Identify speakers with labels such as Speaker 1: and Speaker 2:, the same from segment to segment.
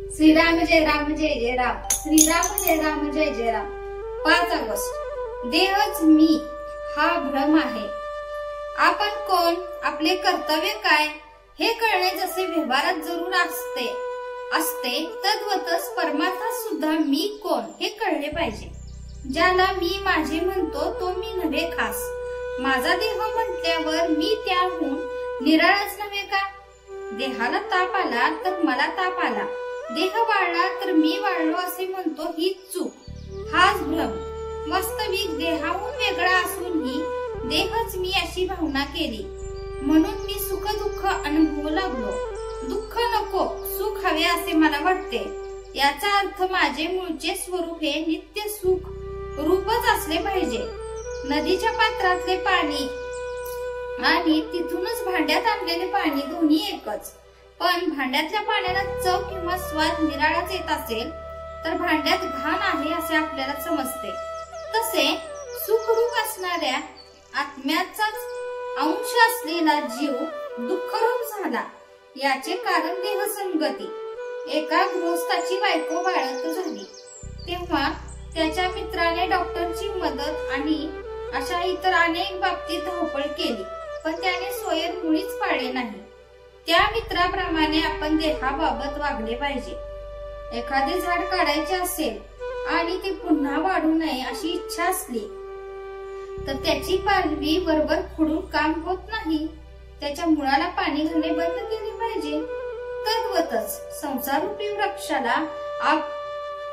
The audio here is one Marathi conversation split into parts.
Speaker 1: श्रीराम जय राम जय जय राम, श्रीराम जय राम जय जय राम। 5 ऑगस्ट। देहच मी हा भ्रम आहे। आपण कोण, आपले कर्तव्य काय हे कळणे जसे व्यवहारात जरूर असते तद्वतच परमार्थात सुद्धा मी कोण हे कळले पाहिजे। ज्याला मी माझे म्हणतो तो मी नव्हे खास। माझा देह म्हटल्यावर मी त्याहून निराळाच नव्हे का? देहाला ताप आला तर मला ताप आला, देह वाळला तर मी वाळलो असे म्हणतो ही चूक, हाच भ्रम। वास्तविक देहाहून वेगळा असूनही देहच मी अशी भावना केली म्हणून मी सुख दुःख अनुभवू लागलो। दुःख नको सुख हवे असे मला वाटते। याचा अर्थ माझे मूळचे स्वरूप हे नित्य सुख रूपच असले पाहिजे। नदीच्या पात्रातले पाणी आणि तिथूनच भांड्यात आणलेले पाणी दोन्ही एकच। पण भांड्यातल्या पाण्याला चव किंवा स्वाद निराळाच येत असेल तर भांड्यात घाण आहे असे आपल्याला समजते। तसे सुखरूप असणाऱ्या आत्म्याचाच अंश असलेला जीव दुःखरूप झाला। याचे कारण देहसंगती। एका गृहस्थाची बायको बाळंत झाली तेव्हा त्याच्या मित्राने डॉक्टरची मदत आणि अशा इतर अनेक बाबतीत धावपळ केली, पण त्याने सोयर मुळीच पाळले नाही। त्या मित्राप्रमाणे आपण देहाबाबत वागले पाहिजे। एखादे झाड काढायचे असेल आणि ते पुन्हा वाढू नये अशी इच्छा असली तर त्याची पालवी बरोबर खुडून काम होत नाही। त्याच्या मुळाला पाणी घालणे बंद केले पाहिजे। तद्वतच संसारूपी वृक्षाला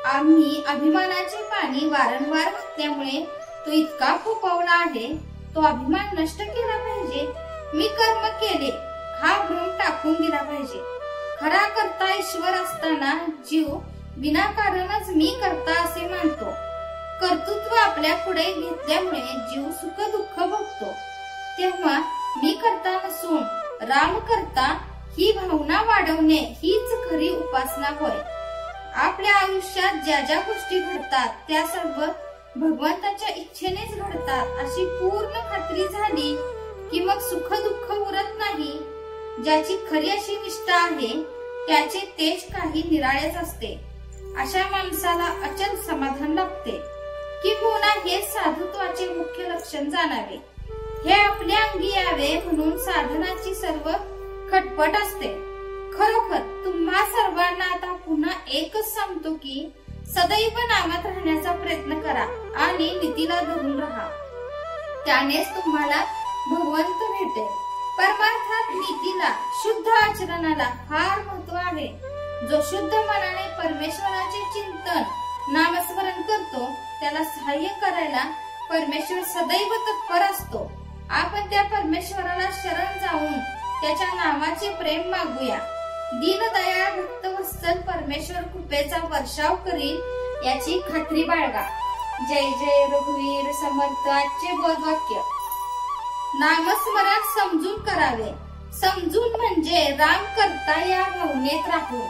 Speaker 1: आम्ही अभिमानाचे पाणी वारंवार घातल्यामुळे तो इतका फोफावला आहे, तो अभिमान नष्ट केला पाहिजे। मी कर्म केले हा भ्रम टाकून दिला पाहिजे। खरा कर्ता ईश्वर असताना जीव विनाकारणच मी कर्ता असे मानतो। कर्तृत्व आपल्या पुढे घेतल्यामुळे जीव सुख दुःख भोगतो। तेव्हा मी कर्ता नसून राम कर्ता ही भावना वाढवणे हीच खरी उपासना होय। आपल्या आयुष्यात ज्या ज्या गोष्टी घडतात त्या सर्व भगवंताच्या इच्छेनेच घडतात अशी पूर्ण खात्री झाली की मग सुख दुःख उरत नाही। ज्याची खरी अशी निष्ठा आहे त्याचे तेज काही निराळेच असते। अशा माणसाला अचल समाधान लाभते। किंबहुना हे साधुत्वाचे मुख्य लक्षण जाणावे। हे आपल्या अंगी यावे म्हणून साधनाची सर्व खटपट असते। खरोखर तुम्हा सर्वांना आता पुन्हा एकच सांगतो की सदैव नामात राहण्याचा प्रयत्न करा आणि नीतीला धरून राहा, त्यानेच तुम्हाला भगवंत भेटेल। परमार्थात नीतीला शुद्ध आचरणाला फार महत्व आहे। जो शुद्ध मनाने परमेश्वराचे चिंतन नामस्मरण करतो त्याला सहाय्य करायला परमेश्वर सदैव तत्पर असतो। आपण त्या परमेश्वराला शरण जाऊन त्याच्या नामाचे प्रेम मागूया। दीनदयाळ भक्तवत्सल परमेश्वर कृपेचा वर्षाव करील याची खात्री बाळगा। जय जय रघुवीर समर्थ। आजचे बोधवाक्य, नामस्मरण समजून करावे। समजून म्हणजे राम करता या भावनेत राहून।